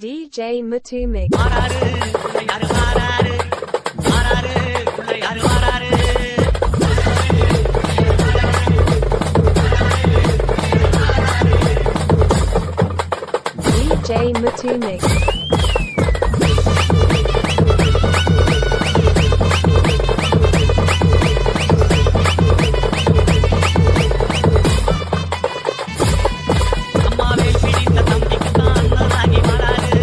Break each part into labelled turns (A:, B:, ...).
A: DJ Muthu Mix.
B: மாறாரு உள்ள யாரு மாறாரு மாறாரு உள்ள யாரு மாறாரு
A: DJ Muthu Mix.
B: அம்மாவே பிடித்த தம்பிக்கு தான் அண்ணனாகி மாறாரு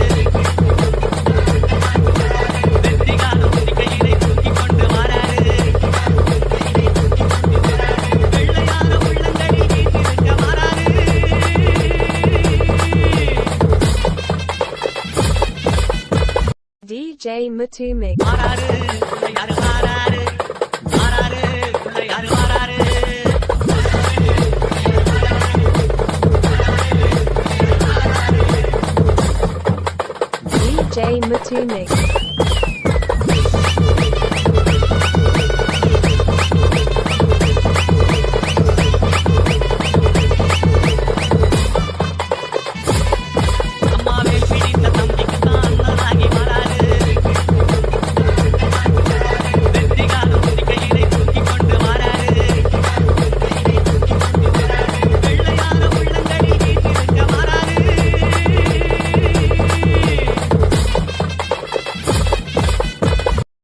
B: வெற்றிகாலம் கையிலே தூக்கி கொண்டு மாறாரு வெள்ளையான உள்ளங்கடி வீட்டிருக்க மாறாரு
A: DJ Muthu Mix.
B: மாறாரு உள்ள யாரு மாறாரு மாறாரு உள்ள யாரு மாறாரு
A: DJ Muthu Mix.